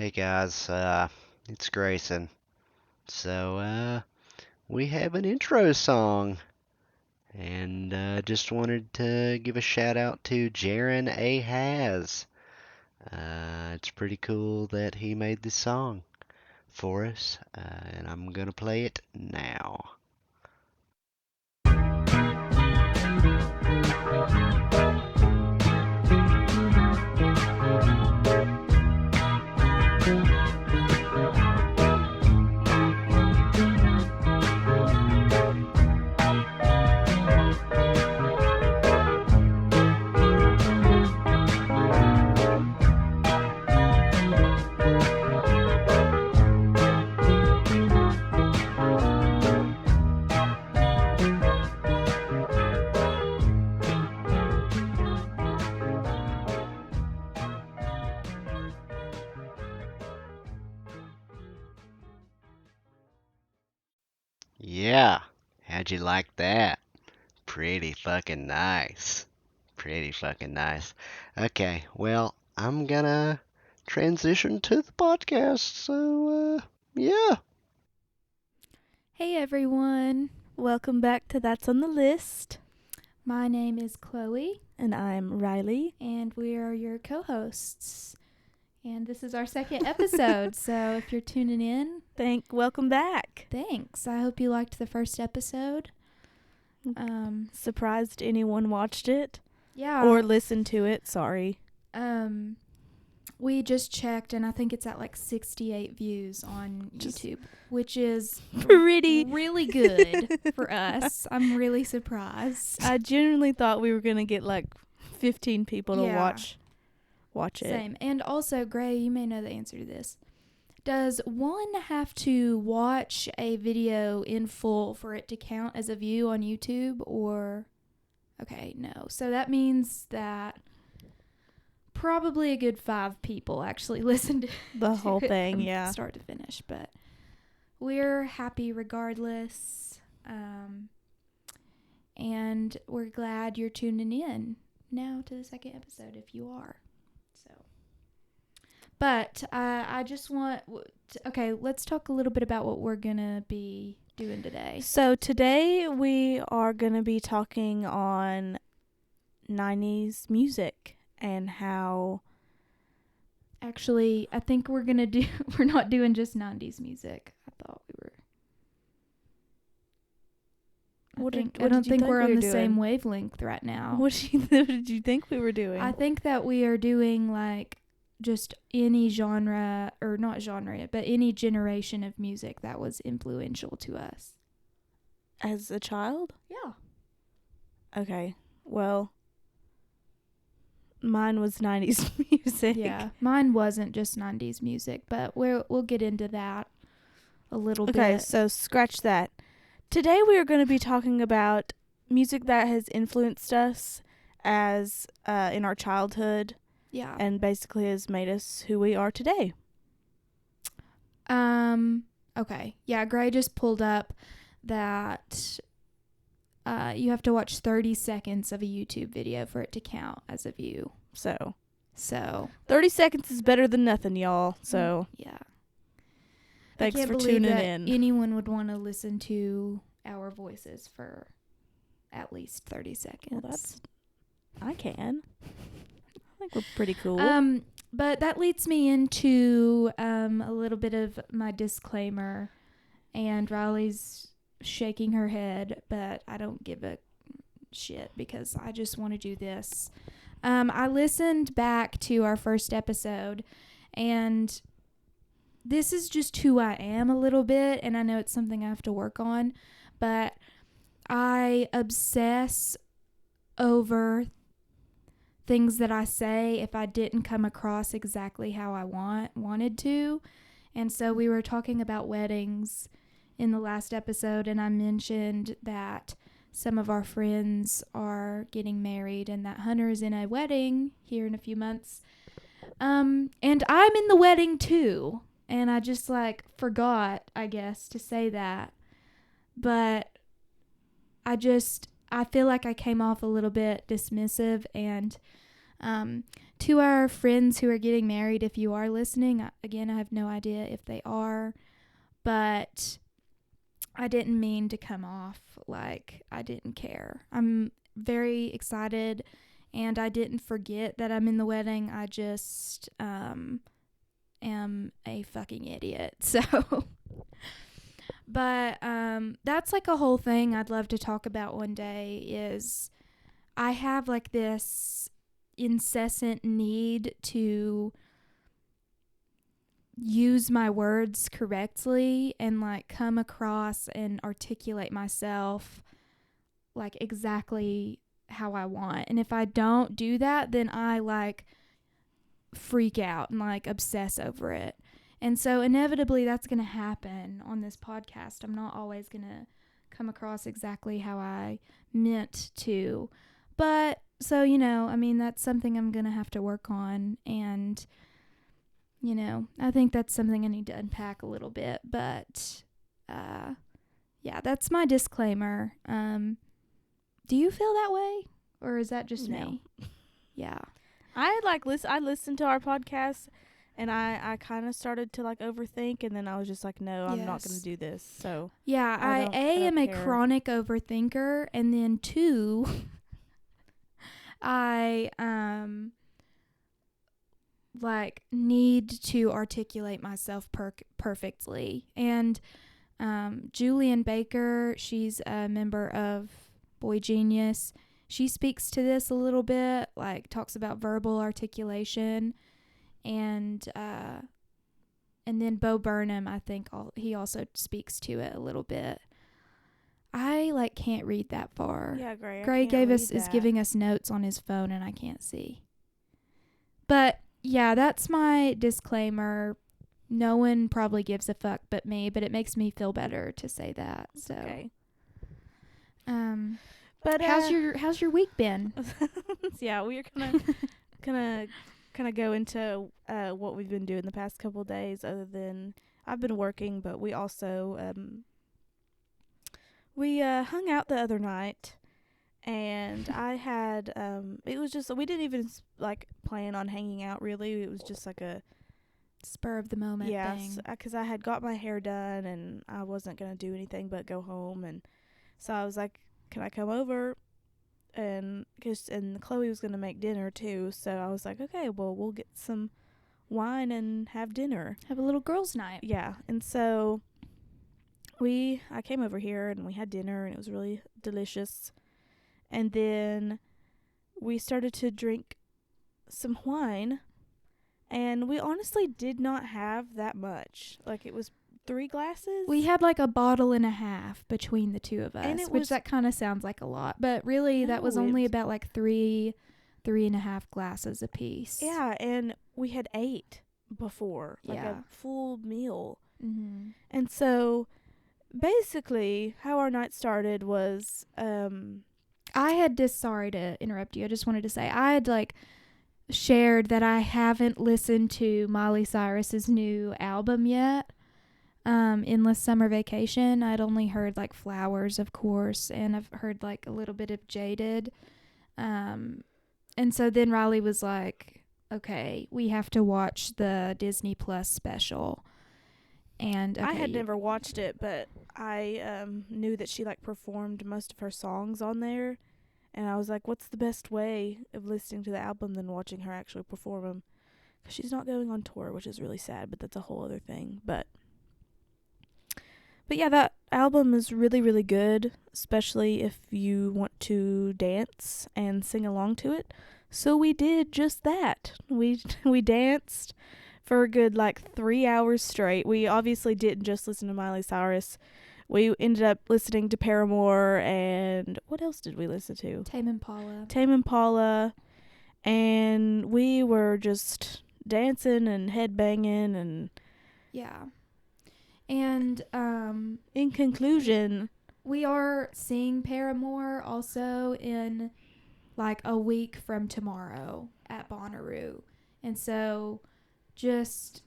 Hey guys, it's Grayson. We have an intro song, and just wanted to give a shout out to Jaron A. Has. It's pretty cool that he made this song for us, and I'm gonna play it now. Yeah, how'd you like that? Pretty fucking nice. Pretty fucking nice. Okay, well, I'm gonna transition to the podcast, yeah. Hey everyone, welcome back to That's on the List. My name is Chloe. And I'm Riley. And we are your co-hosts. And this is our second episode, so if you're tuning in, Welcome back. thanks. I hope you liked the first episode. Surprised anyone watched it Yeah. or listened to it. Sorry. We just checked, and I think it's at like 68 views on YouTube, which is really good for us. I'm really surprised. I genuinely thought we were going to get like 15 people to Yeah. watch it. Same. And also, Gray, you may know the answer to this. Does one have to watch a video in full for it to count as a view on YouTube, or... Okay, no. So that means that probably a good 5 people actually listened to The whole it thing, from yeah. start to finish. But we're happy regardless. And we're glad you're tuning in now to the second episode if you are. But I just want... Okay, let's talk a little bit about what we're going to be doing today. So today we are going to be talking on 90s music and how... Actually, I think we're going to do... We're not doing just 90s music. I thought we were... I don't think we're on the same wavelength right now. What did you think we were doing? I think that we are doing like just any genre, or not genre, but any generation of music that was influential to us. As a child? Yeah. Okay. Well, mine was 90s music. Yeah. Mine wasn't just 90s music, but we'll get into that a little bit. Okay, so scratch that. Today we are going to be talking about music that has influenced us as in our childhood. Yeah. And basically has made us who we are today. Okay. Yeah, Gray just pulled up that you have to watch 30 seconds of a YouTube video for it to count as a view. So 30 seconds is better than nothing, y'all. So yeah. Thanks I can't for believe tuning that in. Anyone would want to listen to our voices for at least 30 seconds. Well, I can. I think we're pretty cool. But that leads me into a little bit of my disclaimer, and Riley's shaking her head, but I don't give a shit because I just want to do this. I listened back to our first episode, and this is just who I am a little bit, and I know it's something I have to work on, but I obsess over things that I say if I didn't come across exactly how I wanted to. And so we were talking about weddings in the last episode, and I mentioned that some of our friends are getting married and that Hunter is in a wedding here in a few months. And I'm in the wedding too. And I just forgot, I guess, to say that. But I feel like I came off a little bit dismissive, and to our friends who are getting married, if you are listening, again, I have no idea if they are, but I didn't mean to come off like I didn't care. I'm very excited, and I didn't forget that I'm in the wedding. I just am a fucking idiot. So, but that's like a whole thing I'd love to talk about one day. Is I have like this incessant need to use my words correctly and like come across and articulate myself like exactly how I want. And if I don't do that, then I like freak out and like obsess over it. And so inevitably that's going to happen on this podcast. I'm not always going to come across exactly how I meant to. But so, you know, I mean, that's something I'm going to have to work on. And, you know, I think that's something I need to unpack a little bit. But, yeah, that's my disclaimer. Do you feel that way? Or is that just No. me? Yeah. I listened to our podcast, and I kind of started to like overthink, and then I was just like, no, I'm not going Yes. to do this. So Yeah, I don't am a care. chronic overthinker, and then 2, I like need to articulate myself perfectly. And Julian Baker, she's a member of Boy Genius. She speaks to this a little bit, like talks about verbal articulation, and then Bo Burnham, I think he also speaks to it a little bit. I like can't read that far. Yeah, Gray. Gray is giving us notes on his phone, and I can't see. But yeah, that's my disclaimer. No one probably gives a fuck but me, but it makes me feel better to say that. So, Okay. but how's your week been? Yeah, we're gonna go into what we've been doing the past couple of days. Other than I've been working, but we also we hung out the other night, and I had it was just we didn't even like plan on hanging out really. It was just like a Spur of the moment thing. because I had got my hair done and I wasn't gonna do anything but go home, and so I was like, "Can I come over?" And Chloe was gonna make dinner too, so I was like, "Okay, well we'll get some wine and have dinner, have a little girls' night." Yeah, and so I came over here and we had dinner and it was really delicious, and then we started to drink some wine. And we honestly did not have that much. Like, it was 3 glasses. We had like a bottle and a half between the two of us, And which that kind of sounds like a lot, but really that was only about like 3.5 glasses apiece. Yeah, and we had 8 before, like a full meal. Mm-hmm. And so, basically, how our night started was, sorry to interrupt you. I just wanted to say I had like shared that I haven't listened to Miley Cyrus's new album yet. Endless Summer Vacation. I'd only heard like Flowers, of course, and I've heard like a little bit of Jaded. And so then Riley was like, okay, we have to watch the Disney Plus special. And I had never watched it, but I knew that she like performed most of her songs on there. And I was like, what's the best way of listening to the album than watching her actually perform them? Because she's not going on tour, which is really sad, but that's a whole other thing. But yeah, that album is really, really good, especially if you want to dance and sing along to it. So we did just that. We danced for a good like 3 hours straight. We obviously didn't just listen to Miley Cyrus. We ended up listening to Paramore, and what else did we listen to? Tame Impala. And we were just dancing and headbanging and... Yeah. And in conclusion, we are seeing Paramore also in like a week from tomorrow at Bonnaroo. And so just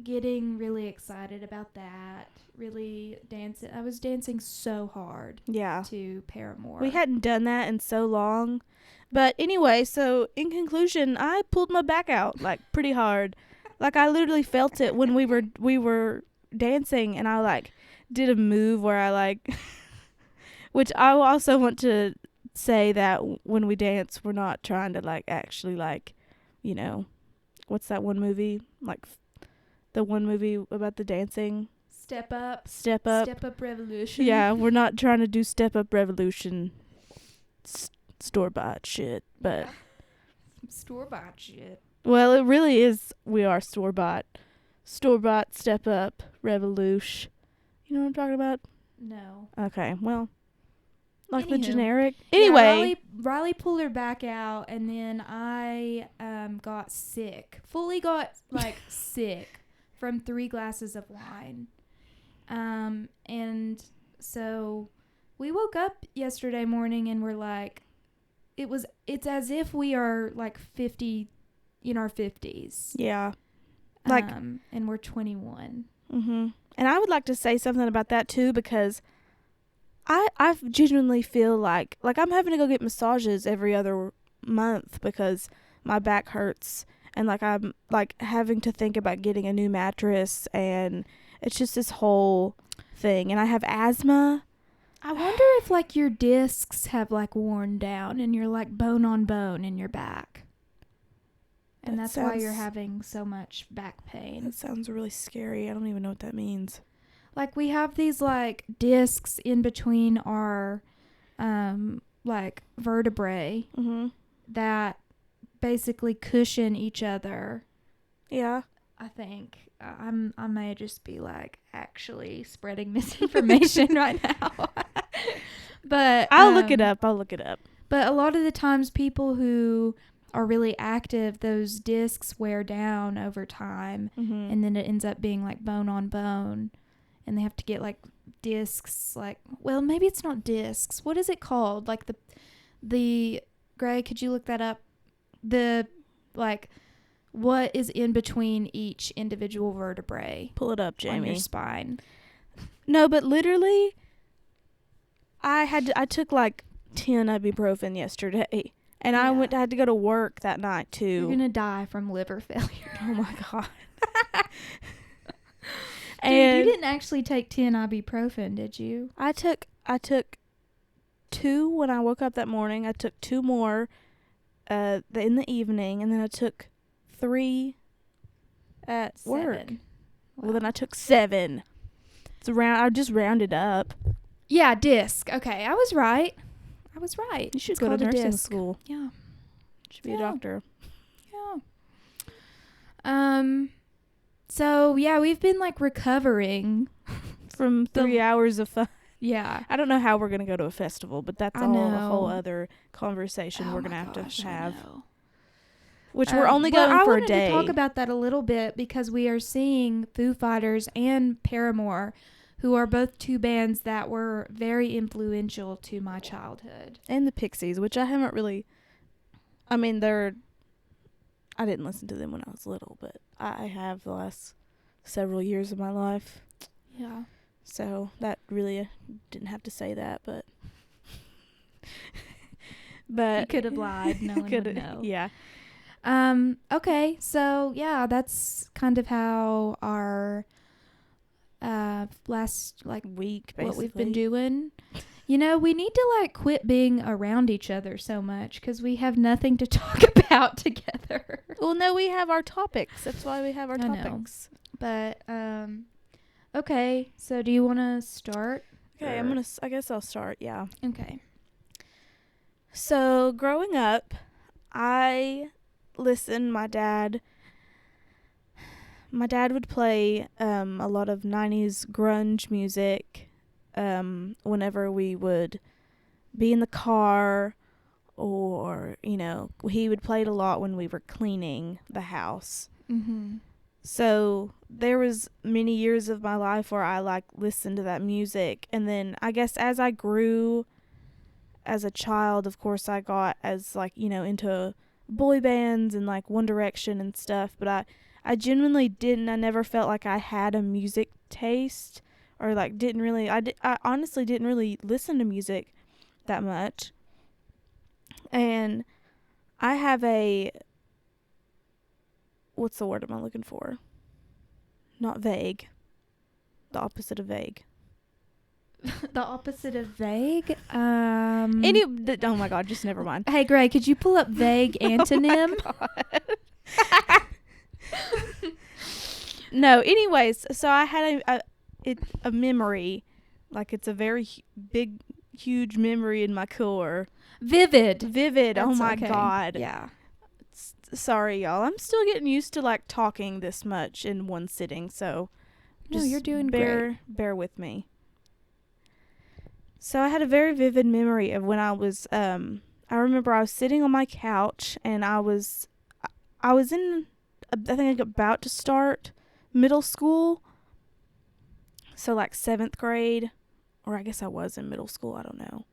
getting really excited about that. Really dancing. I was dancing so hard Yeah. to Paramore. We hadn't done that in so long. But anyway, so in conclusion, I pulled my back out like pretty hard. Like I literally felt it when we were dancing, and I like did a move where I like which I also want to say that when we dance, we're not trying to like actually like, you know, what's that one movie? Like the one movie about the dancing? Step Up. Step Up. Step Up Revolution. Yeah, we're not trying to do Step Up Revolution store-bought shit, but Store-bought shit. well, it really is. We are store-bought. Store-bought, Step Up, Revolution. You know what I'm talking about? No. Okay, well, like the Anywho. generic. Yeah, Anyway. Riley pulled her back out, and then I got sick. Fully got like sick from 3 glasses of wine. And so we woke up yesterday morning and we're like, it's as if we are like 50, in our 50s. Yeah. Like, and we're 21. mm-hmm. And I would like to say something about that too, because I genuinely feel like I'm having to go get massages every other month because my back hurts, and like I'm like having to think about getting a new mattress, and it's just this whole thing. And I have asthma. I wonder if like your discs have like worn down and you're like bone on bone in your back. And That that's why you're sounds- having so much back pain. That sounds really scary. I don't even know what that means. Like we have these like discs in between our like vertebrae Mm-hmm. that basically cushion each other. Yeah. I think I may just be like actually spreading misinformation right now. But I'll look it up. But a lot of the times people who are really active, those discs wear down over time, Mm-hmm. and then it ends up being like bone on bone, and they have to get like discs, like, well, maybe it's not discs. What is it called? Like the Gray, could you look that up? The like what is in between each individual vertebrae Pull it up, on your Jamie. spine? No, but literally, I took like 10 ibuprofen yesterday, and I Yeah. had to go to work that night too. You're gonna die from liver failure. Oh my god. Dude, And you didn't actually take 10 ibuprofen, did you? I took 2 when I woke up that morning. I took 2 more in the evening, and then I took 3 at work. 7. Well, then I took 7. It's I just rounded up. Yeah, disc. Okay, I was right. You should It's go to called a nursing disc. school. Yeah. Should be a Yeah. doctor. Yeah. So yeah, we've been like recovering. From 3 hours of fun. Yeah. I don't know how we're going to go to a festival, but that's I a know. whole other conversation Oh we're going my to gosh, I have. know. Which we're only Well, going I for a wanted day. to talk about that a little bit because we are seeing Foo Fighters and Paramore, who are both 2 bands that were very influential to my childhood. And the Pixies, which I haven't really... I mean, I didn't listen to them when I was little, but I have the last several years of my life. Yeah. So that really didn't have to say that, but... You could have lied. No one would know. Yeah. Okay, so yeah, that's kind of how our last like Week, basically. what we've been doing. You know, we need to like quit being around each other so much because we have nothing to talk about together. Well, no, we have our topics. That's why we have our I know. topics. But okay, so do you want to start? Okay, Or- I guess I'll start, yeah. Okay. So, growing up, I listened. My dad would play a lot of 90s grunge music whenever we would be in the car, or, you know, he would play it a lot when we were cleaning the house. Mm-hmm. So there was many years of my life where I like listened to that music, and then I guess as I grew as a child, of course I got as like, you know, into boy bands and like One Direction and stuff, but I genuinely didn't. I never felt like I had a music taste, or like didn't really. I honestly didn't really listen to music that much. And I have a, what's the word am I looking for? Not vague. The opposite of vague. The opposite of vague. Oh my god, just never mind. Hey, Gray, could you pull up vague antonym? No, anyways, so I had a memory, like it's a very big, huge memory in my core. Vivid. Oh That's my okay. god. Yeah. Sorry, y'all. I'm still getting used to like talking this much in one sitting, so No, just you're doing great. bear with me. So I had a very vivid memory of when I was I remember I was sitting on my couch and I was in, I think about to start middle school. So like 7th grade, or I guess I was in middle school, I don't know.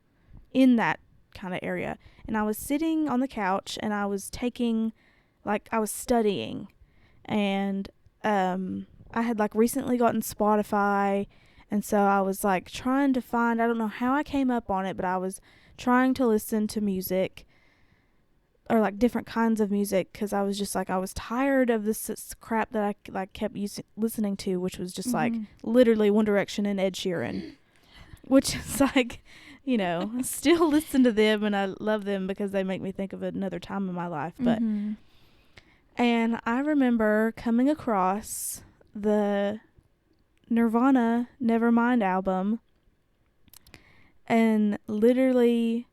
In that kind of area. And I was sitting on the couch and I was I was studying, and I had like recently gotten Spotify, and so I was like trying to find, I don't know how I came up on it, but I was trying to listen to music, or like different kinds of music, because I was just like, I was tired of this crap that I like kept listening to, which was just like literally One Direction and Ed Sheeran, which is like, you know, I still listen to them and I love them because they make me think of another time in my life. But and I remember coming across the Nirvana Nevermind album and literally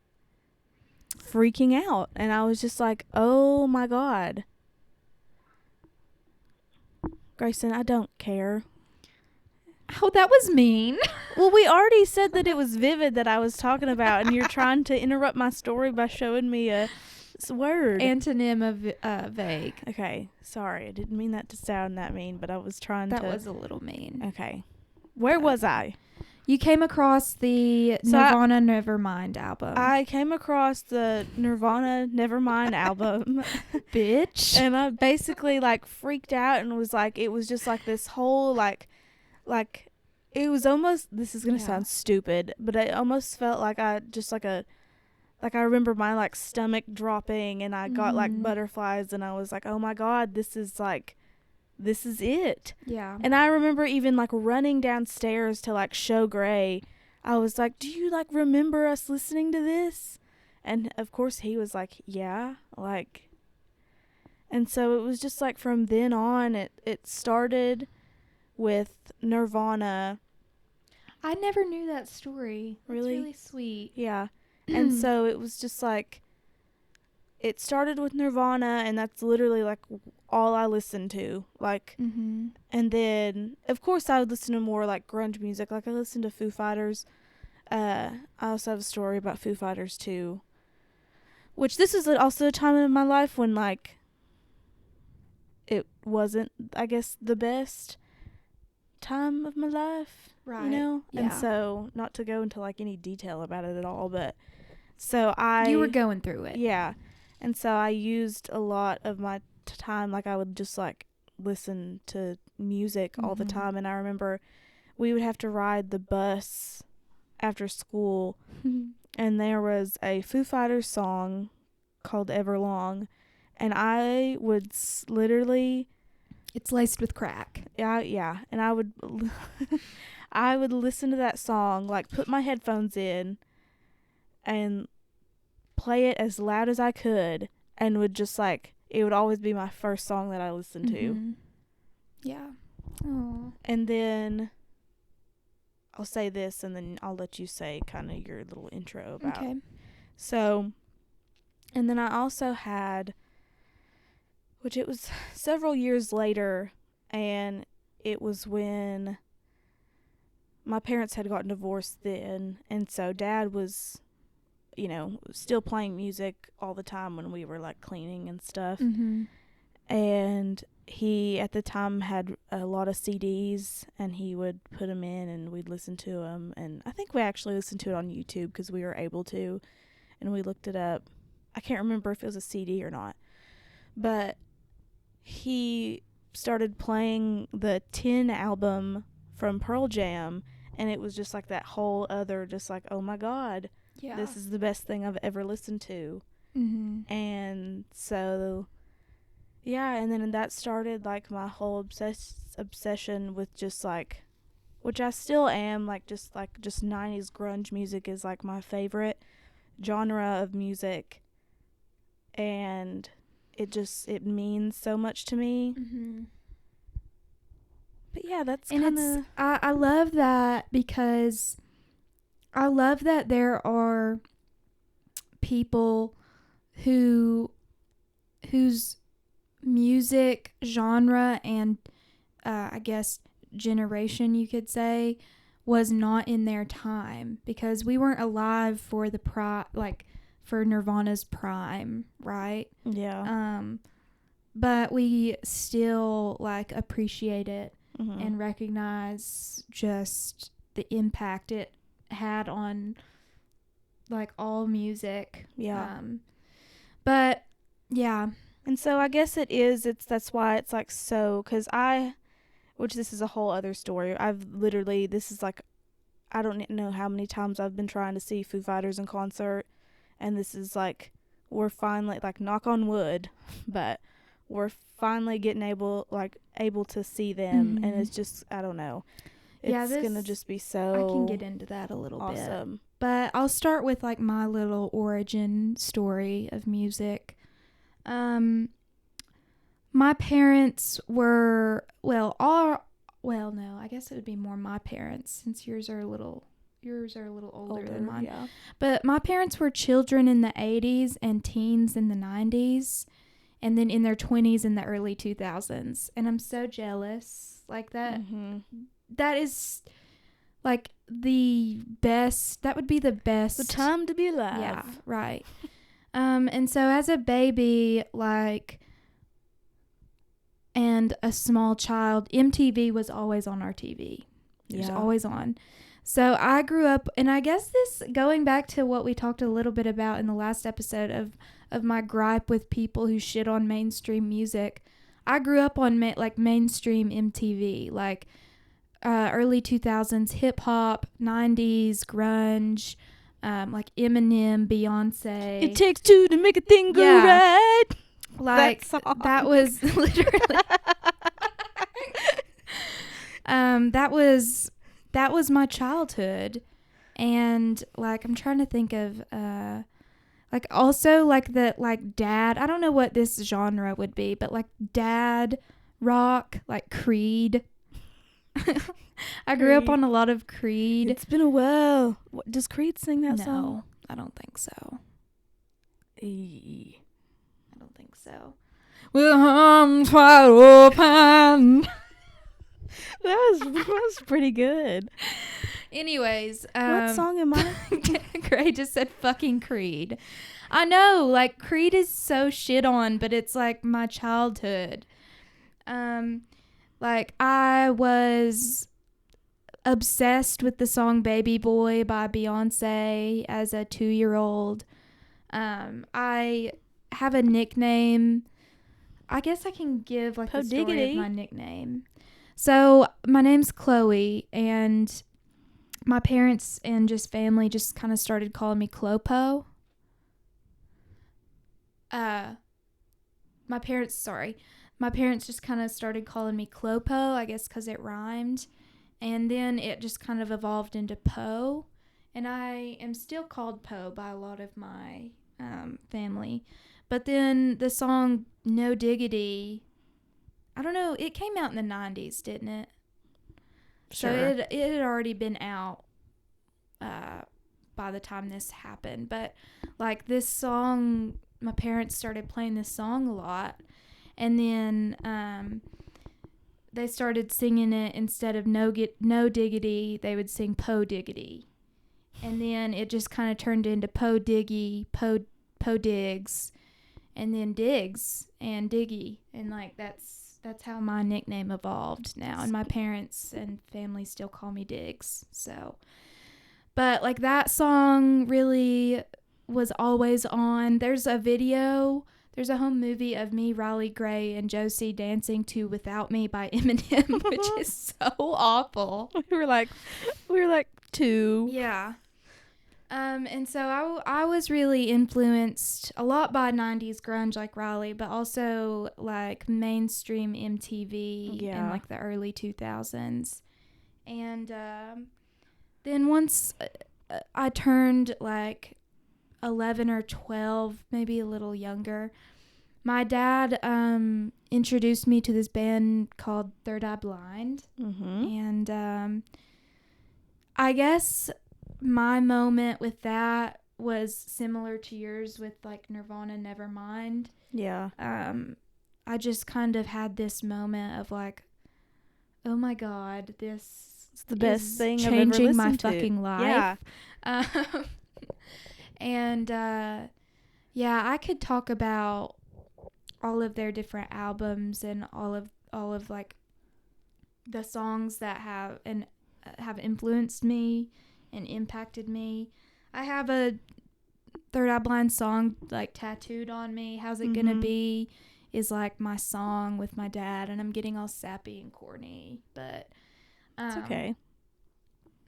freaking out, and I was just like, oh my god, Grayson, I don't care. Oh, that was mean. Well, we already said that it was vivid that I was talking about, and you're trying to interrupt my story by showing me a word. Antonym of vague. Okay, sorry, I didn't mean that to sound that mean, but I was trying That to. was a little mean. Okay, where was I? You came across the Nirvana Nevermind album. I came across the Nirvana Nevermind album, bitch, and I basically like freaked out and was like, it was just like this whole like it was almost, this is gonna sound stupid, but it almost felt like I remember my like stomach dropping, and I got like butterflies, and I was like, oh my god, this is it. Yeah. And I remember even like running downstairs to like show Gray. I was like, do you like remember us listening to this? And of course he was like, yeah, like. And so it was just like from then on, it started with Nirvana. I never knew that story. Really? That's really sweet. Yeah. And so it was just like, it started with Nirvana, and that's literally like all I listened to. Like, and then of course I would listen to more like grunge music. Like I listened to Foo Fighters. I also have a story about Foo Fighters too, which this is also a time in my life when like it wasn't, I guess, the best time of my life, right? You know. Yeah. And so, not to go into like any detail about it at all, but you were going through it. Yeah. And so I used a lot of my time, like I would just like listen to music all the time. And I remember we would have to ride the bus after school, and there was a Foo Fighters song called Everlong, and I would literally, it's laced with crack. Yeah, and I would I would listen to that song, like put my headphones in and play it as loud as I could, and would just like, it would always be my first song that I listened to. Yeah. Oh. And then I'll say this, and then I'll let you say kind of your little intro about. Okay. So, and then I also had, which it was several years later, and it was when my parents had gotten divorced then, and so Dad was, you know, still playing music all the time when we were like cleaning and stuff. And he at the time had a lot of CDs, and he would put them in and we'd listen to them. And I think we actually listened to it on YouTube because we were able to, and we looked it up. I can't remember if it was a CD or not, but he started playing the 10 album from Pearl Jam, and it was just like that whole other, just like, oh my God, Yeah. this is the best thing I've ever listened to. Mm-hmm. And so, yeah, and then that started like my whole obsession with just like, which I still am, like just 90s grunge music is like my favorite genre of music, and it means so much to me. Mm-hmm. But yeah, that's And kind it's of I love that, because I love that there are people whose music genre and I guess generation, you could say, was not in their time, because we weren't alive for for Nirvana's prime, right? yeah. But we still like appreciate it Mm-hmm. and recognize just the impact it had on like all music. Yeah. But yeah. And so I guess that's why it's like, so, because which this is a whole other story. This is like, I don't know how many times I've been trying to see Foo Fighters in concert, and this is like, we're finally, like, knock on wood, but we're finally getting able to see them, and it's just, I don't know. It's gonna just be so I can get into that a little bit. awesome. But I'll start with like my little origin story of music. My parents were, no, I guess it would be more my parents, since yours are a little older than mine. Yeah. But my parents were children in the 80s and teens in the 90s, and then in their 20s in the early 2000s. And I'm so jealous. Like that. Mm-hmm. That is like the best. That would be the best. The time to be alive. Yeah, right. And so as a baby, like, and a small child, MTV was always on our TV. It was always on. So I grew up, and I guess this, going back to what we talked a little bit about in the last episode of my gripe with people who shit on mainstream music, I grew up on mainstream MTV, like early 2000s hip hop, 90s grunge, like Eminem, Beyonce. It takes two to make a thing go right. Like that was literally that was my childhood. And like I'm trying to think of like also like the like dad, I don't know what this genre would be, but like dad rock, like Creed. I grew up on a lot of Creed. It's been a while. Does Creed sing that song? No, I don't think so. I don't think so. With arms wide open. That was pretty good. Anyways, what song am I? Gray just said fucking Creed. I know, like Creed is so shit on, but it's like my childhood. Like I was obsessed with the song Baby Boy by Beyonce as a 2-year-old. I have a nickname. I guess I can give like the story of my nickname. So my name's Chloe, and my parents and just family just kind of started calling me Clopo. My parents just kind of started calling me Clopo, I guess because it rhymed. And then it just kind of evolved into Poe. And I am still called Poe by a lot of my family. But then the song No Diggity, I don't know, it came out in the 90s, didn't it? Sure. So it had already been out by the time this happened. But like this song, my parents started playing this song a lot. And then they started singing it instead of No Diggity, they would sing Po Diggity. And then it just kind of turned into Po Diggy, Po Diggs, and then Diggs and Diggy. And like that's how my nickname evolved now. And my parents and family still call me Diggs. So, but like that song really was always on. There's there's a home movie of me, Riley Gray, and Josie dancing to "Without Me" by Eminem, which is so awful. We were like 2. Yeah. And so I was really influenced a lot by 90s grunge like Riley, but also like mainstream MTV in like the early 2000s. And then once I turned like 11 or 12, maybe a little younger, my dad introduced me to this band called Third Eye Blind. Mm-hmm. And I guess my moment with that was similar to yours with like Nirvana Nevermind. Yeah. I just kind of had this moment of like, oh my God, this It's the best is thing I've ever changing my listened to. fucking life. Yeah. And yeah, I could talk about all of their different albums and all of like the songs that have influenced me and impacted me. I have a Third Eye Blind song like tattooed on me. How's It Gonna Be is like my song with my dad, and I'm getting all sappy and corny, but It's okay.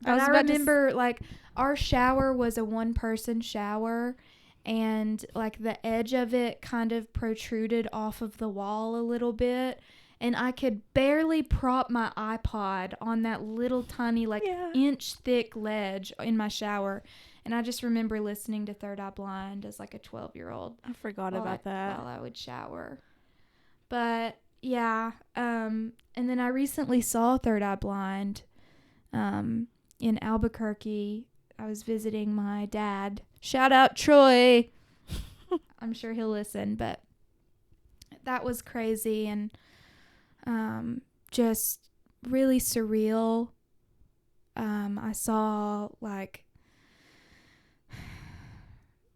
But I remember like our shower was a one-person shower, and like the edge of it kind of protruded off of the wall a little bit, and I could barely prop my iPod on that little tiny like inch thick ledge in my shower. And I just remember listening to Third Eye Blind as like a 12-year-old. I forgot about that. While I would shower. But yeah, and then I recently saw Third Eye Blind in Albuquerque. I was visiting my dad. Shout out Troy. I'm sure he'll listen, but that was crazy and just really surreal. I saw like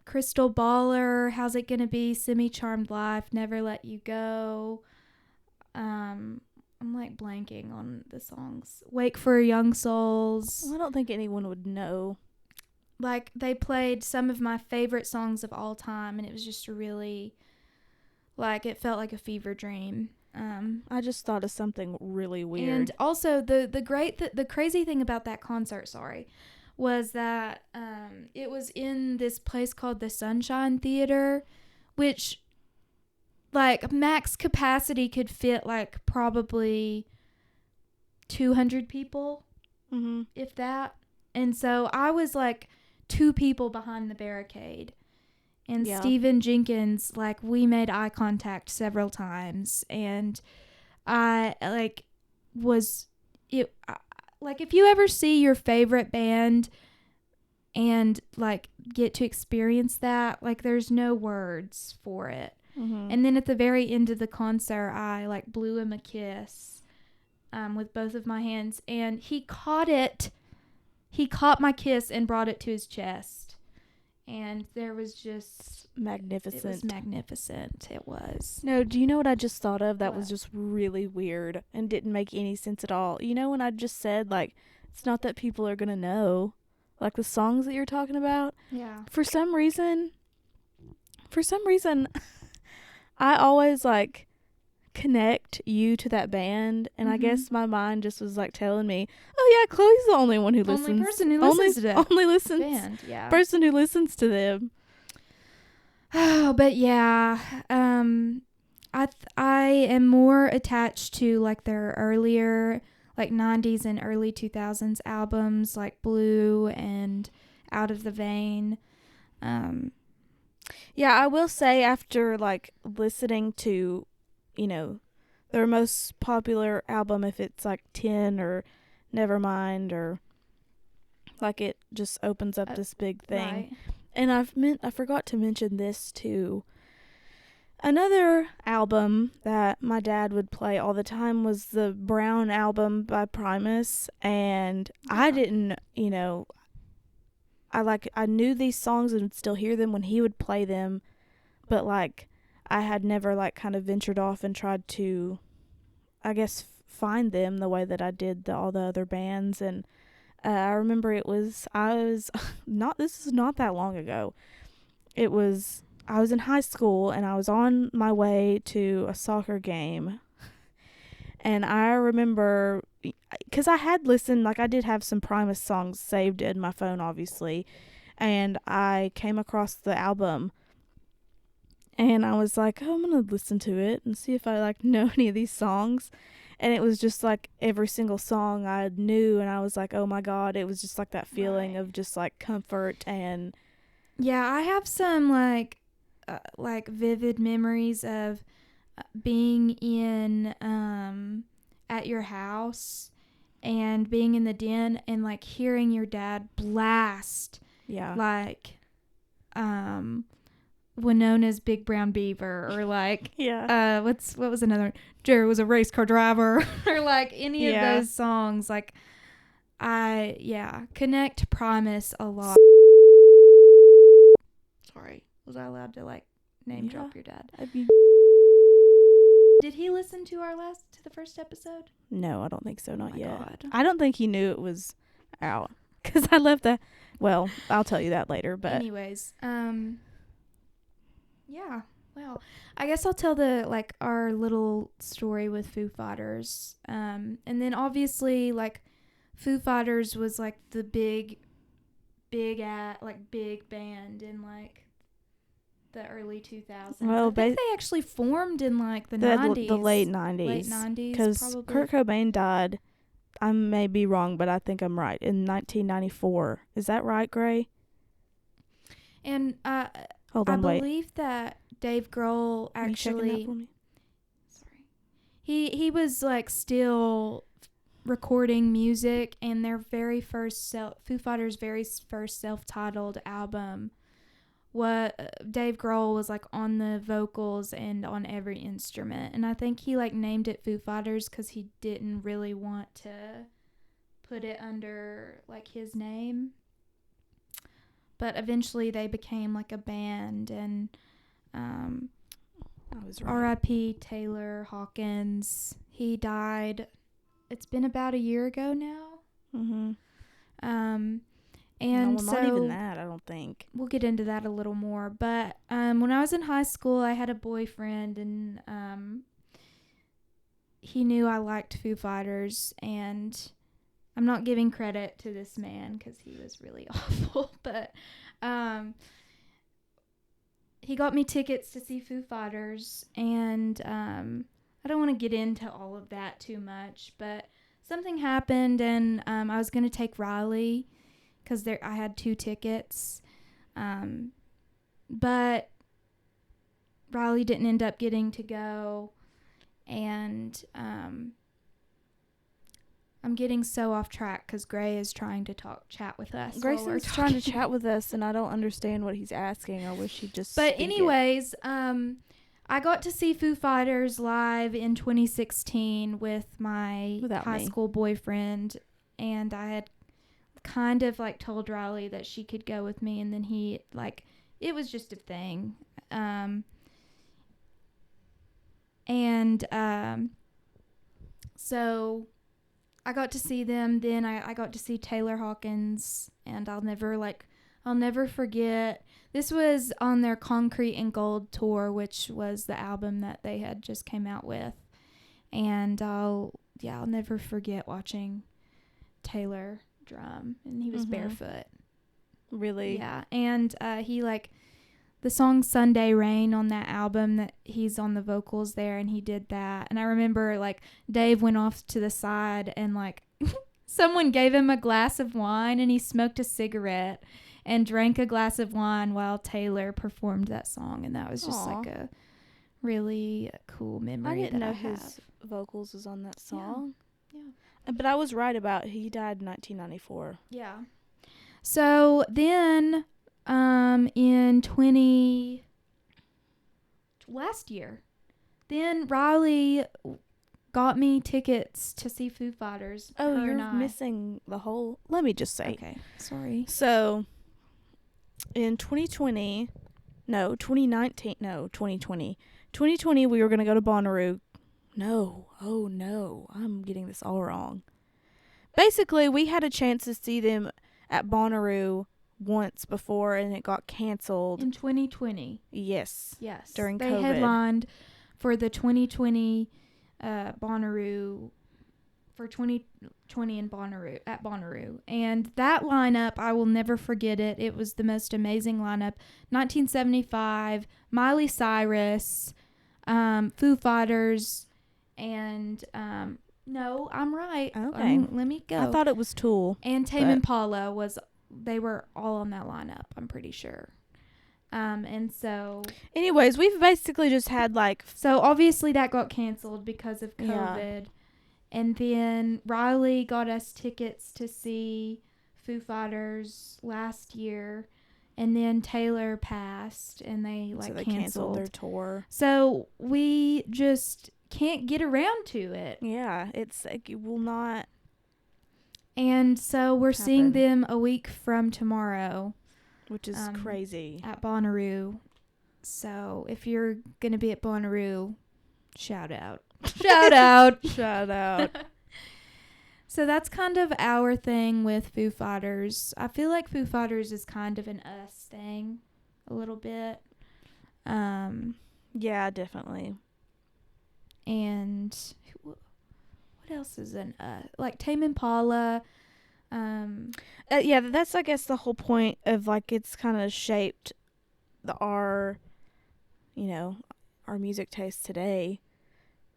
Crystal Baller, How's It Gonna Be, Semi-Charmed Life, Never Let You Go. I'm like blanking on the songs. Wake for Young Souls. Well, I don't think anyone would know. Like they played some of my favorite songs of all time, and it was just really like it felt like a fever dream. I just thought of something really weird. And also the crazy thing about that concert, was that it was in this place called the Sunshine Theater, which like max capacity could fit like probably 200 people, if that. And so I was like 2 people behind the barricade. And Stephen Jenkins, like, we made eye contact several times, and I like was it like if you ever see your favorite band and like get to experience that, like there's no words for it. And then at the very end of the concert, I like blew him a kiss with both of my hands, and he caught my kiss and brought it to his chest. And there was just magnificent. It was magnificent. It was. No, do you know what I just thought of? That was just really weird and didn't make any sense at all. You know when I just said like it's not that people are gonna know, like the songs that you're talking about. Yeah. For some reason, I always like connect you to that band, and I guess my mind just was like telling me, oh yeah, Chloe's the only one who listens. Only person who listens to that. Only listens. Band, yeah. Person who listens to them. Oh, but yeah, I am more attached to like their earlier like 90s and early 2000s albums like Blue and Out of the Vein. Yeah, I will say after like listening to, you know, their most popular album, if it's like 10 or Nevermind, or like it just opens up this big thing. Right. And I forgot to mention this too. Another album that my dad would play all the time was the Brown album by Primus, and I didn't, you know, I knew these songs and would still hear them when he would play them, but like I had never like kind of ventured off and tried to, I guess, find them the way that I did all the other bands. And I remember this is not that long ago. It was I was in high school and I was on my way to a soccer game. And I remember, because I had listened, like I did have some Primus songs saved in my phone, obviously. And I came across the album. And I was like, oh, I'm going to listen to it and see if I like know any of these songs. And it was just like every single song I knew. And I was like, oh my God, it was just like that feeling of just like comfort and. Yeah, I have some like vivid memories of being in at your house and being in the den and like hearing your dad blast like Winona's Big Brown Beaver or like what was another one? Jerry was a race car driver or like any of those songs. Like I connect Primus a lot. Sorry, was I allowed to like name drop your dad? Did he listen to the first episode? No, I don't think so. Not yet. God. I don't think he knew it was out because I left that. Well, I'll tell you that later. But anyways, yeah. Well, I guess I'll tell our little story with Foo Fighters. And then obviously like Foo Fighters was like the big band in like the early 2000s. Well, I think they actually formed in like the 90s. The late 90s. Late 90s, because Kurt Cobain died, I may be wrong, but I think I'm right, in 1994. Is that right, Gray? And hold on, I believe that Dave Grohl actually. Are you checking that for me? Sorry. He was like still recording music, and their very first Foo Fighters' very first self-titled album. Dave Grohl was like on the vocals and on every instrument, and I think he like named it Foo Fighters because he didn't really want to put it under like his name. But eventually they became like a band, and I was right. R.I.P. Taylor Hawkins. He died. It's been about a year ago now. And so not even that, I don't think. We'll get into that a little more. But when I was in high school, I had a boyfriend, and he knew I liked Foo Fighters. And I'm not giving credit to this man because he was really awful. But he got me tickets to see Foo Fighters. And I don't want to get into all of that too much. But something happened, and I was going to take Riley because I had 2 tickets, but Riley didn't end up getting to go, and I'm getting so off track because Gray is trying to chat with us. Grayson's trying to chat with us, and I don't understand what he's asking. I wish he'd just. But anyways, I got to see Foo Fighters live in 2016 with my high school boyfriend, and I had kind of like told Riley that she could go with me, and then he like it was just a thing. So I got to see them. Then I got to see Taylor Hawkins, and I'll never forget. This was on their Concrete and Gold tour, which was the album that they had just came out with. And I'll never forget watching Taylor drum, and he was barefoot. Really? Yeah. And he like the song Sunday Rain on that album, that he's on the vocals there, and he did that. And I remember like Dave went off to the side, and like someone gave him a glass of wine, and he smoked a cigarette and drank a glass of wine while Taylor performed that song, and that was just like a really cool memory. I didn't know have. his vocals was on that song. Yeah. But I was right about he died in 1994. Yeah. So then in last year, then Riley got me tickets to see Foo Fighters. Oh, you're missing the whole. Let me just say. Okay, sorry. So in 2020, we were going to go to Bonnaroo. No, I'm getting this all wrong. Basically, we had a chance to see them at Bonnaroo once before and it got canceled. In 2020. Yes. Yes. During they COVID. headlined for the 2020 Bonnaroo, for 2020 in Bonnaroo, at Bonnaroo. And that lineup, I will never forget it. It was the most amazing lineup. 1975, Miley Cyrus, Foo Fighters, and no, I'm right. Okay. Let me go. I thought it was Tool. And Tame Impala they were all on that lineup, I'm pretty sure. And so Anyways, we've basically just had like so obviously that got canceled because of Yeah. COVID. And then Riley got us tickets to see Foo Fighters last year, and then Taylor passed and they so they canceled. canceled their tour. So we just can't get around to it. Yeah, it's like it will not. And so we're seeing happen. them a week from tomorrow, Which is crazy. at Bonnaroo. So if you're going to be at Bonnaroo, shout out. Shout out. Shout out. So that's kind of our thing with Foo Fighters. I feel like Foo Fighters is kind of an us thing a little bit. Yeah, definitely. And what else is an like Tame Impala. Yeah, that's I guess the whole point of like it's kind of shaped our music taste today.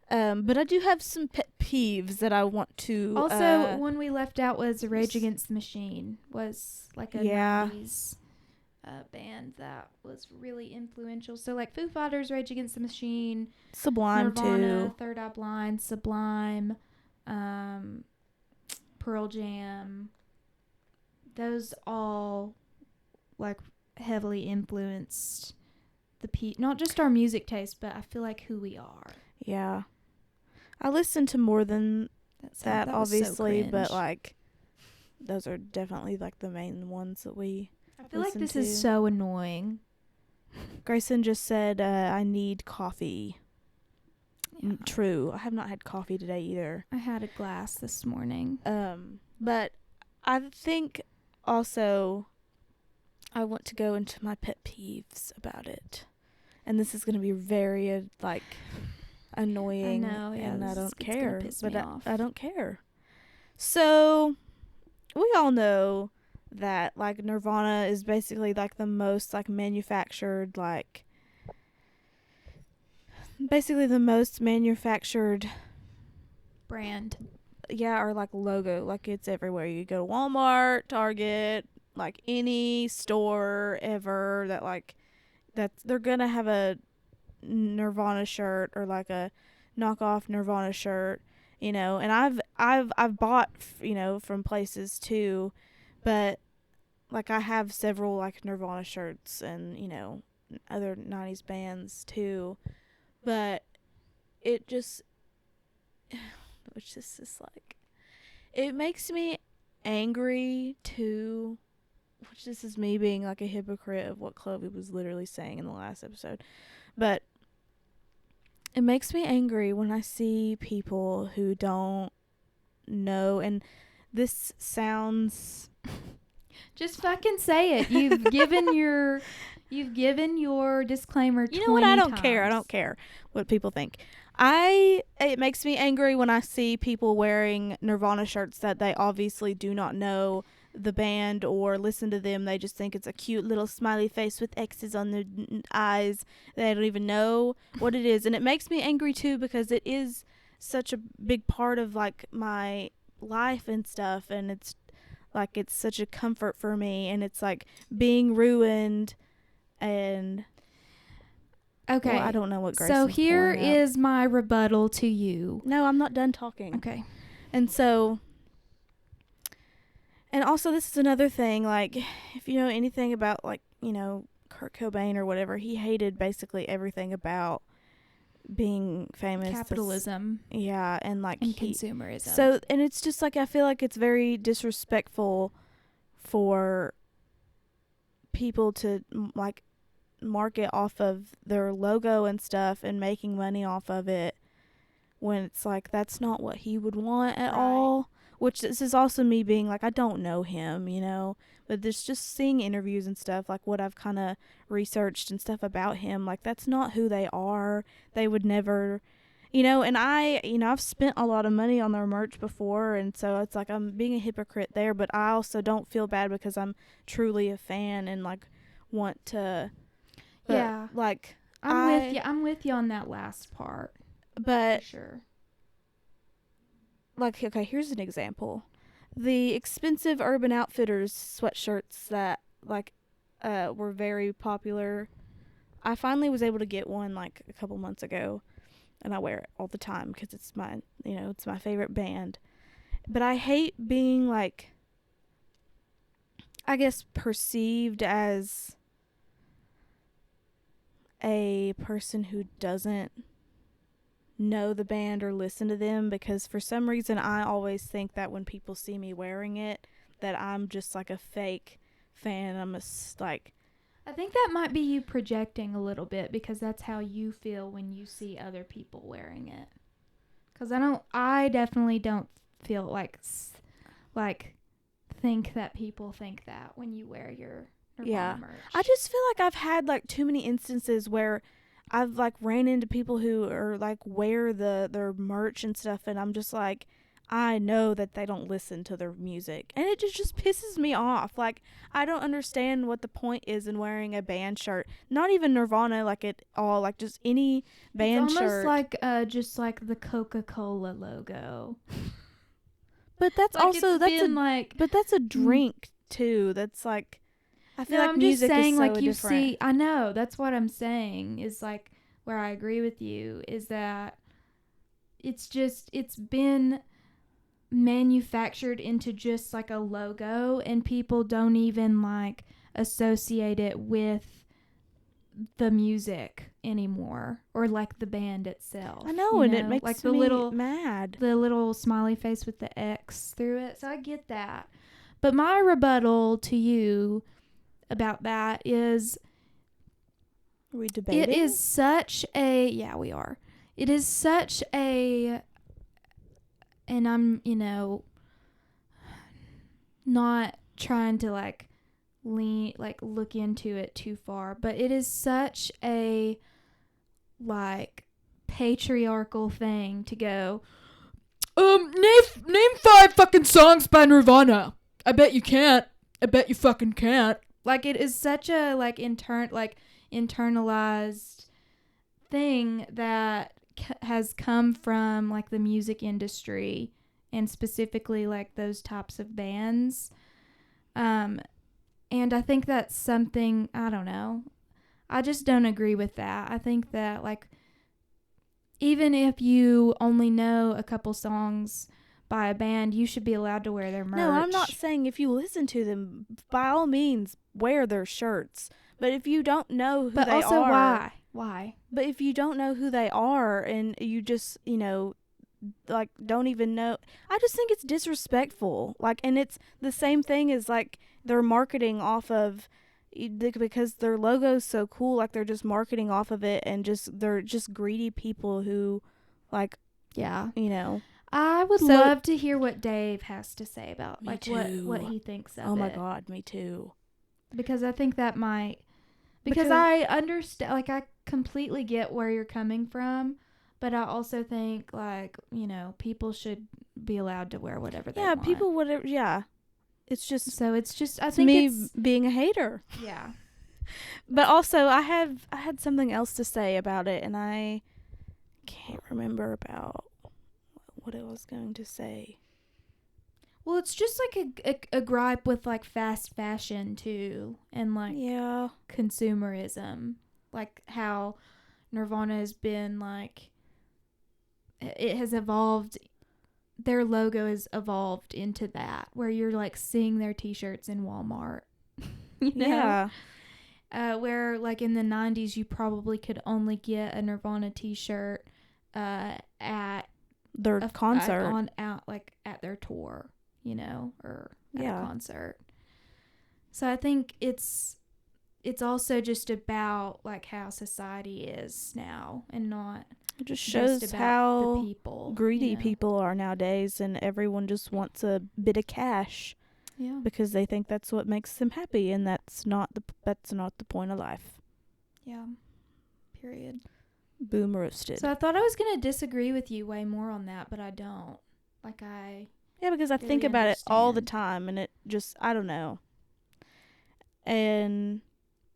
But I do have some pet peeves that I want to Also, one we left out was Rage Against the Machine. Was like a 90s band that was really influential. So like Foo Fighters, Rage Against the Machine, Sublime Nirvana, too. Third Eye Blind, Sublime, Pearl Jam. Those all like heavily influenced not just our music taste, but I feel like who we are. Yeah. I listen to more than that obviously, so but like those are definitely like the main ones that we I feel like listen this to. is so annoying. Grayson just said I need coffee. Yeah. True. I have not had coffee today either. I had a glass this morning. But I think also I want to go into my pet peeves about it. And this is going to be very annoying. I know, yeah, and I don't care. But I don't care. So we all know that like Nirvana is basically like the most like manufactured brand. Yeah, or like logo. Like it's everywhere. You go to Walmart, Target, like any store ever that they're gonna have a Nirvana shirt or like a knockoff Nirvana shirt, and I've bought from places too, but like I have several like Nirvana shirts and other 90s bands too, but it just it makes me angry too, which this is me being like a hypocrite of what Chloe was literally saying in the last episode, but it makes me angry when I see people who don't know, and this sounds just fucking say it. You've given your disclaimer 20 You know what? I don't times. care. I don't care what people think. It makes me angry when I see people wearing Nirvana shirts that they obviously do not know the band or listen to them. They just think it's a cute little smiley face with X's on their eyes. They don't even know what it is. And it makes me angry too because it is such a big part of like my life and stuff, and it's like it's such a comfort for me, and it's like being ruined. And okay, well, I don't know what Grayson's so here pulling up. is my rebuttal to you. No, I'm not done talking. Okay. And so, and also this is another thing, like, if you know anything about, like, Kurt Cobain or whatever, he hated basically everything about being famous. Capitalism. Yeah, and, like, and consumerism. So, and it's just, like, I feel like it's very disrespectful for people to, like, market off of their logo and stuff and making money off of it when it's, like, that's not what he would want at all. which this is also me being like, I don't know him, you know, but there's just seeing interviews and stuff, like what I've kind of researched and stuff about him, like that's not who they are. They would never, you know, and I've spent a lot of money on their merch before, and so it's like I'm being a hypocrite there, but I also don't feel bad because I'm truly a fan and like want to, but, Yeah. like I'm with you on that last part. but For sure. like, okay, here's an example. The expensive Urban Outfitters sweatshirts that like were very popular. I finally was able to get one like a couple months ago, and I wear it all the time because it's my, you know, it's my favorite band. But I hate being like, I guess, perceived as a person who doesn't know the band or listen to them, because for some reason I always think that when people see me wearing it that I'm just like a fake fan. I think that might be you projecting a little bit because that's how you feel when you see other people wearing it. Because I definitely don't feel like think that people think that when you wear your Nirvana merch. I just feel like I've had like too many instances where I've like ran into people who are like wear their merch and stuff, and I'm just like, I know that they don't listen to their music, and it just pisses me off. Like, I don't understand what the point is in wearing a band shirt. Not even Nirvana, like at all, like just any band it's almost shirt. like just like the Coca-Cola logo. But that's like also but that's a drink too. That's like, I feel like I'm music just saying, is so like you different. see, I know that's what I'm saying is like where I agree with you is that it's been manufactured into just like a logo, and people don't even like associate it with the music anymore or like the band itself. I know, and it makes like me mad. The little smiley face with the X through it. So I get that. But my rebuttal to you about that is Are we debating? it is such a we are. It is such a, and I'm, not trying to like look into it too far, but it is such a like patriarchal thing to go, name 5 fucking songs by Nirvana. I bet you can't. I bet you fucking can't. Like, it is such a like internalized thing that has come from like the music industry, and specifically like those types of bands. And I think that's something, I don't know, I just don't agree with that. I think that like even if you only know a couple songs by a band, you should be allowed to wear their merch. No, I'm not saying if you listen to them, by all means, wear their shirts. But if you don't know who they are... But also, why? Why? But if you don't know who they are and you just, like, don't even know... I just think it's disrespectful. Like, and it's the same thing as, like, they're marketing off of... Because their logo's so cool, like, they're just marketing off of it, and they're just greedy people who, like... Yeah. I would love to hear what Dave has to say about Me like too. what he thinks of it. Oh my God, me too. Because I think that might, because I understand, like I completely get where you're coming from, but I also think like, people should be allowed to wear whatever they want. Yeah, people whatever. Yeah, it's just I think it's being a hater. Yeah. But also, I had something else to say about it, and I can't remember about what I was going to say. Well, it's just like a gripe with like fast fashion too, and like consumerism, like how Nirvana has been like, it has evolved. Their logo has evolved into that, where you're like seeing their t-shirts in Walmart. Yeah. Where like in the 90s you probably could only get a Nirvana t-shirt at their concert at their tour, or at a concert. So I think it's also just about like how society is now, and not It just just shows about how the people. greedy you know? people are nowadays, and everyone just wants a bit of cash Yeah. because they think that's what makes them happy, and that's not the point of life. Yeah. Period. Boom roasted. So I thought I was going to disagree with you way more on that, but I don't. Yeah, because I really think about it all the understand. time, and it just, I don't know. And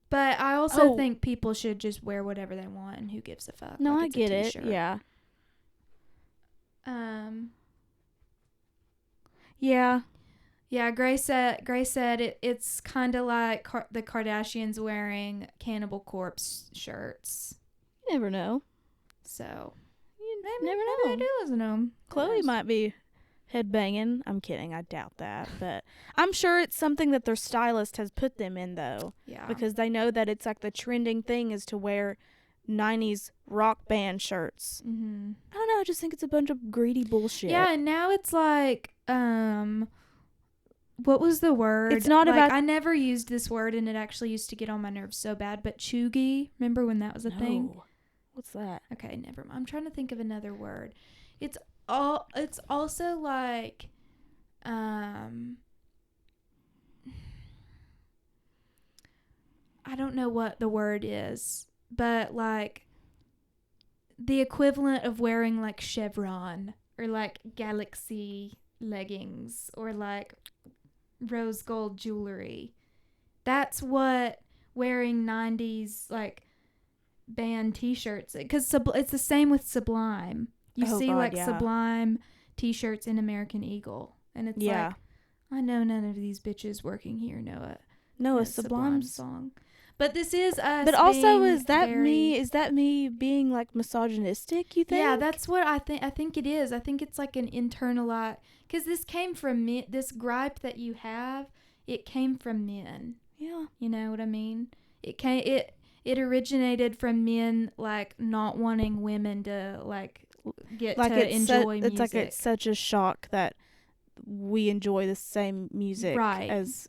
But I also Oh. think people should just wear whatever they want, and who gives a fuck? no, Like, I it's a get it. t-shirt. Yeah. Yeah. Gray said it's kind of like the Kardashians wearing Cannibal Corpse shirts. You never know. So You maybe never I know. do listen to them. Chloe might be headbanging. I'm kidding. I doubt that. But I'm sure it's something that their stylist has put them in, though. Yeah. Because they know that it's like the trending thing is to wear 90s rock band shirts. Mm-hmm. I don't know. I just think it's a bunch of greedy bullshit. Yeah, and now it's like, what was the word? It's not like, about... I never used this word, and it actually used to get on my nerves so bad. But chuggy, remember when that was a thing? What's that? Okay, never mind. I'm trying to think of another word. It's also like, I don't know what the word is, but like the equivalent of wearing like chevron or like galaxy leggings or like rose gold jewelry. That's what wearing 90s like band t-shirts, because it's the same with Sublime. You see God, Sublime t-shirts in American Eagle, and it's like, I know none of these bitches working here know a Sublime song. But this is us. But also, is that me being like misogynistic, you think? Yeah, that's what I think. I think it is. I think it's like an internalized, because this came from me. This gripe that you have, it came from men. Yeah. You know what I mean? It originated from men like not wanting women to like get like to enjoy music. It's like it's such a shock that we enjoy the same music as...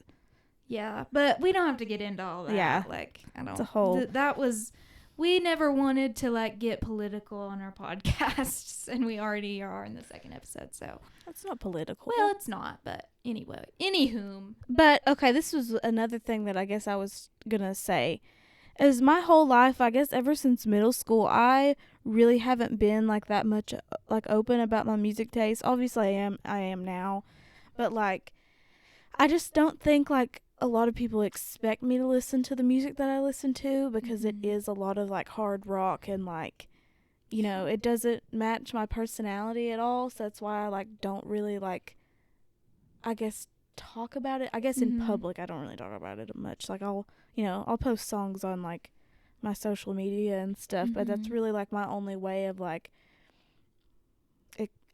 Yeah, but we don't have to get into all that. Yeah. Like, I don't... It's a whole... that was... We never wanted to like get political on our podcasts, and we already are in the second episode, so... That's not political. Well, it's not, but anyway. Anywhom. But, okay, this was another thing that I guess I was gonna say. Is my whole life, I guess ever since middle school, I really haven't been like that much like open about my music taste. Obviously I am now, but like I just don't think like a lot of people expect me to listen to the music that I listen to, because it is a lot of like hard rock, and like, you know, it doesn't match my personality at all, so that's why I like don't really like, I guess, talk about it. I guess in public I don't really talk about it much. Like I'll post songs on like my social media and stuff, but that's really like my only way of like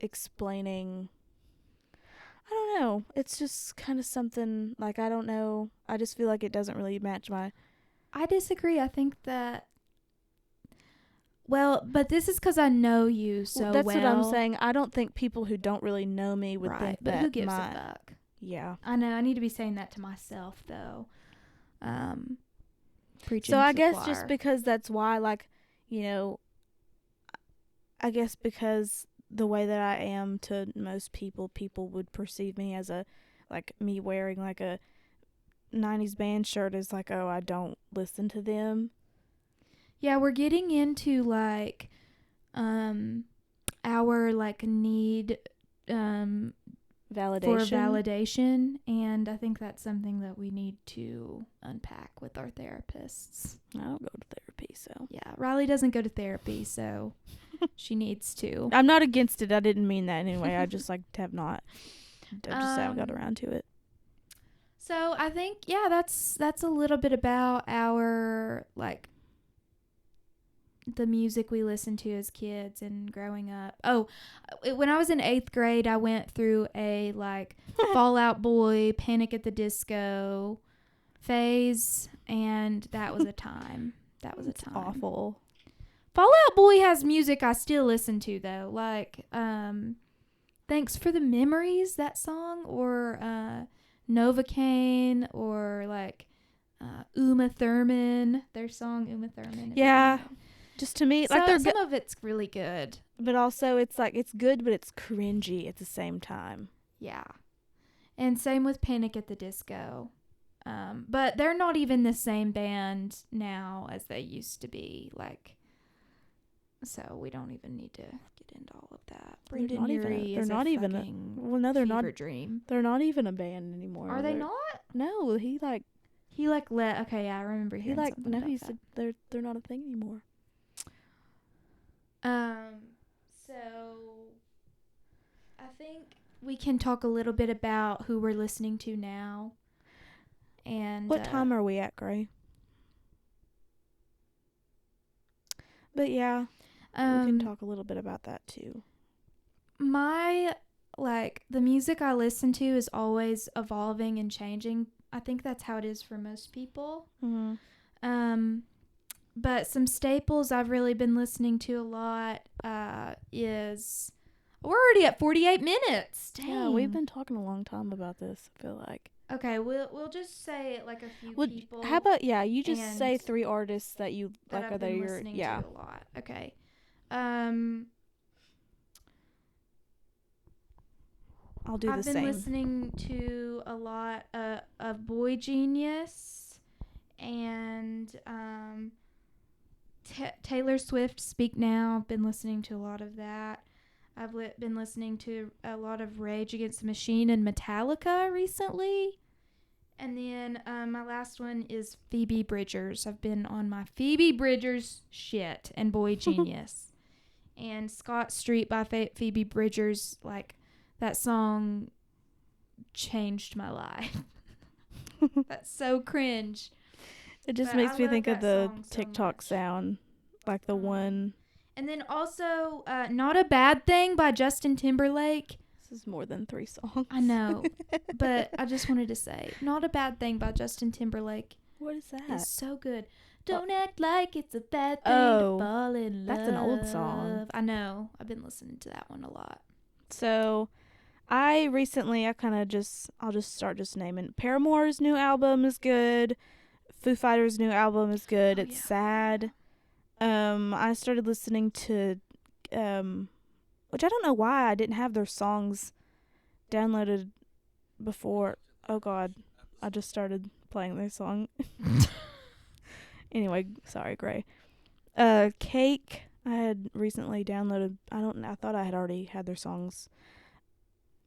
explaining. I don't know. It's just kind of something like, I don't know. I just feel like it doesn't really match my... I disagree. I think that... Well, but this is because I know you so well. That's what I'm saying. I don't think people who don't really know me would think but that. Who gives a fuck? Yeah. I know. I need to be saying that to myself, though. Preaching so to I guess choir. Just because that's why, like, you know, I guess because the way that I am to most people would perceive me as a, like, me wearing like a 90s band shirt is like, oh, I don't listen to them. Yeah, we're getting into like our like need validation. For validation, and I think that's something that we need to unpack with our therapists. I don't go to therapy, so... Yeah, Riley doesn't go to therapy, so she needs to. I'm not against it. I didn't mean that anyway. I just like have not. I just haven't got around to it. So I think, yeah, that's a little bit about our like the music we listened to as kids and growing up. Oh, when I was in 8th grade, I went through a like Fall Out Boy, Panic at the Disco phase, and that was a time. That was a time. Awful. Fall Out Boy has music I still listen to though, like Thanks for the Memories, that song, or Novocaine, or like Uma Thurman, their song Uma Thurman. Yeah. Just to me, So, like they're some good, of it's really good. but also it's like it's good, but it's cringy at the same time. Yeah. And same with Panic at the Disco. But they're not even the same band now as they used to be. Like, so we don't even need to get into all of that. They're Brendan not even a- Urie they're is not a even a- fucking Well, no, they're not. fever dream. They're not even a band anymore. Are they They're- not? No, he like He like let. Okay, yeah, I remember he hearing like something no, about he that. said they're not a thing anymore. So I think we can talk a little bit about who we're listening to now. And What time are we at, Gray? But yeah, we can talk a little bit about that too. My the music I listen to is always evolving and changing. I think that's how it is for most people. Mm-hmm. But some staples I've really been listening to a lot is we're already at 48 minutes. Dang. Yeah, we've been talking a long time about this. I feel like. Okay, we'll just say like a few people. How about you just say and 3 artists that you that like I've are they been your listening yeah. to a lot. Okay. I'll do I've the been same. listening to a lot of Boy Genius and Taylor Swift, Speak Now. I've been listening to a lot of that. I've been listening to a lot of Rage Against the Machine and Metallica recently. And then my last one is Phoebe Bridgers. I've been on my Phoebe Bridgers shit and Boy Genius. And Scott Street by Phoebe Bridgers, like, that song changed my life. That's so cringe. It just But makes I me love think of that the song so TikTok much. sound, like the one. And then also, Not a Bad Thing by Justin Timberlake. This is more than 3 songs. I know, but I just wanted to say, Not a Bad Thing by Justin Timberlake What is that? is so good. Don't act like it's a bad thing Oh, to fall in love. that's an old song. I know. I've been listening to that one a lot. So, I'll just start naming. Paramore's new album is good. Foo Fighters' new album is good. Oh, It's yeah. sad. I started listening to, which I don't know why I didn't have their songs downloaded before. Oh God, I just started playing their song. Anyway, sorry, Gray. Cake. I had recently downloaded. I thought I had already had their songs.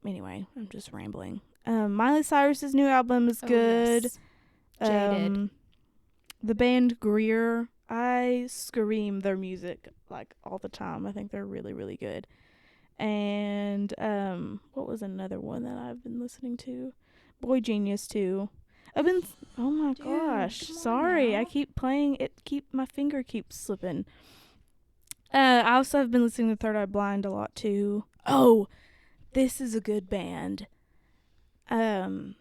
Anyway, I'm just rambling. Miley Cyrus's new album is good. Yes. Jaded. The band Greer. I scream their music like all the time. I think they're really, really good. And what was another one that I've been listening to? Boy Genius too. Oh my Dude, gosh. come on Sorry. now. I keep playing it. My finger keeps slipping. I also have been listening to Third Eye Blind a lot too. Oh, this is a good band. The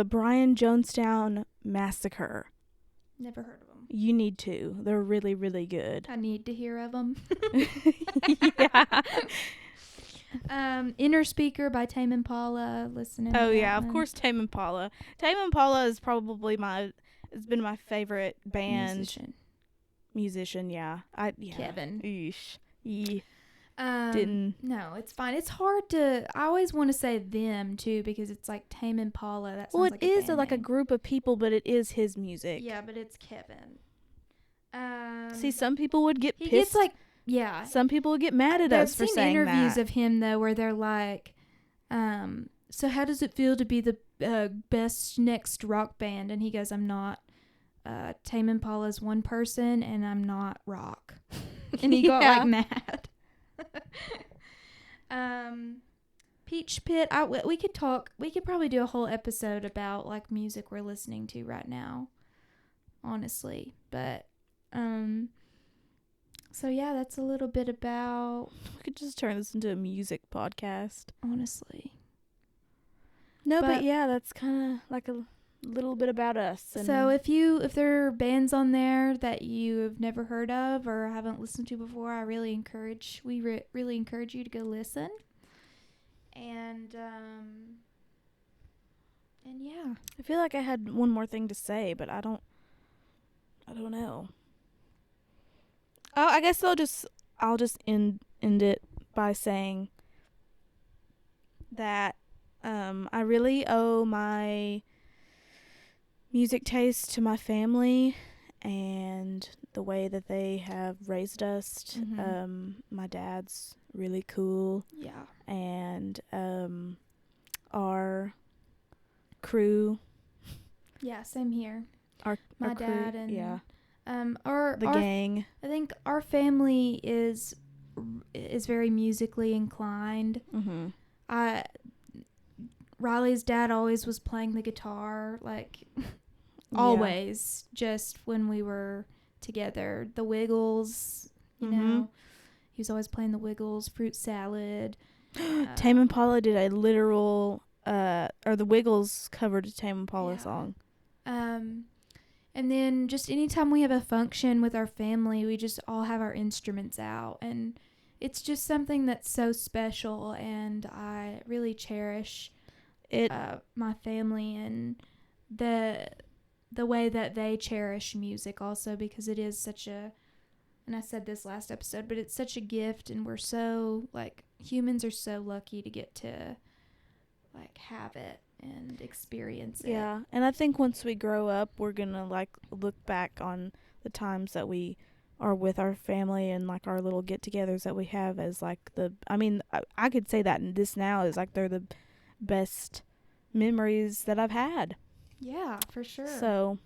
Brian Jonestown Massacre. Never heard of them. You need to. They're really, really good. I need to hear of them. Yeah. Inner Speaker by Tame Impala. Listening. Oh to yeah, that of one. course Tame Impala. Tame Impala is probably it's been my favorite band. Musician, yeah. Kevin. Eesh. Didn't. No, it's fine. It's hard to. I always want to say them too because it's like Tame Impala. That sounds Well, it like is band like a name. group of people, but it is his music. Yeah, but it's Kevin. See, some people would get he pissed. gets like yeah. Some people would get mad at I've us for seen saying interviews that. of him though where they're like, so how does it feel to be the best next rock band? And he goes, I'm not. Tame Impala's one person, and I'm not rock. And he got like mad. Peach Pit. We could talk. We could probably do a whole episode about like music we're listening to right now. Honestly, but so yeah, that's a little bit about. We could just turn this into a music podcast. Honestly. No, but yeah, that's kind of like a little bit about us. And so if there are bands on there that you have never heard of or haven't listened to before, I really encourage really encourage you to go listen. And yeah, I feel like I had one more thing to say, but I don't know. Oh, I guess I'll just end it by saying that I really owe my music taste to my family and the way that they have raised us. My dad's really cool, Yeah. and our crew, Yeah, same here. My our crew, dad and yeah, our gang. I think our family is very musically inclined. Mm-hmm. Riley's dad always was playing the guitar, like Yeah. always, just when we were together. The Wiggles, you know, he was always playing the Wiggles, Fruit Salad. Tame Impala did a literal, or the Wiggles covered a Tame Impala song. And then just anytime we have a function with our family, we just all have our instruments out, and it's just something that's so special, and I really cherish It my family and the way that they cherish music also, because it is such a, and I said this last episode, but it's such a gift, and we're so, like, humans are so lucky to get to, like, have it and experience it. Yeah, and I think once we grow up, we're gonna like look back on the times that we are with our family and like our little get-togethers that we have as like I could say that this now is like they're the best memories that I've had. Yeah, for sure. So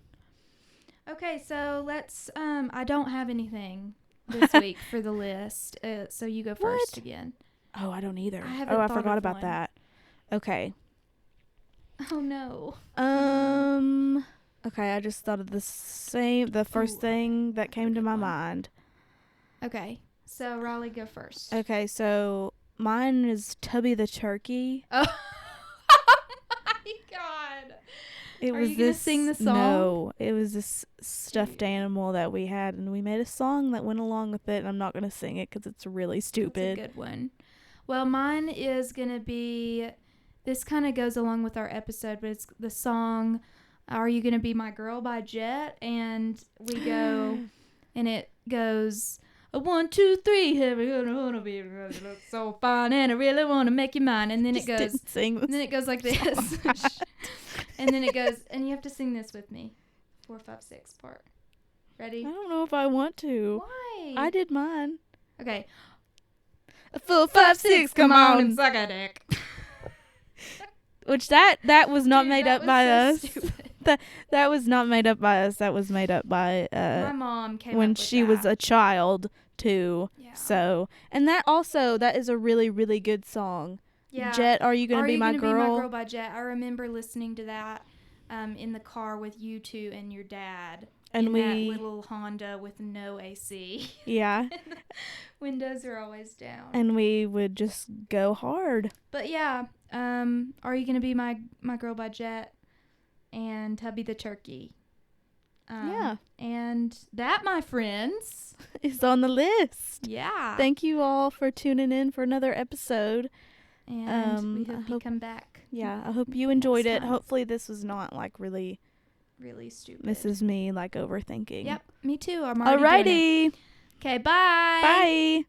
okay, so let's I don't have anything this week for the list, so you go first again. Oh, I don't either. I forgot about one. that. Okay. Oh no. Okay, I just thought of the first thing that came to my mind. Okay, so Riley, go first. Okay, so mine is Tubby the turkey. Oh my god. Are you gonna sing the song? No, it was this stuffed animal that we had, and we made a song that went along with it, and I'm not going to sing it because it's really stupid. That's a good one. Well, mine is going to be, this kind of goes along with our episode, but it's the song Are You Gonna Be My Girl by Jet, and we go, and it goes, 1, 2, 3, everyone wanna be, look so fine, and I really want to make you mine, and then it goes, and then it goes like this, and then it goes, and you have to sing this with me, 4, 5, 6 part. Ready? I don't know if I want to. Why? I did mine. Okay. 4, 5, 6, come on and suck a dick. Which that was not made up by us. Stupid. That was not made up by us. That was made up by my mom came when up with she was a child too. Yeah. So, and that is a really, really good song. Yeah. Jet, Are You Gonna Be My Be Girl? My Girl by Jet. I remember listening to that in the car with you two and your dad. And in that little Honda with no AC. Yeah. Windows are always down. And we would just go hard. But yeah, Are You Gonna Be My Girl by Jet and Tubby the Turkey. Yeah. And that, my friends, is on the list. Yeah. Thank you all for tuning in for another episode. And we hope you come back. Yeah, I hope you enjoyed it. time. Hopefully this was not like really stupid. This is me like overthinking. Yep, me too. I'm already doing it. Alrighty. Okay, bye. Bye.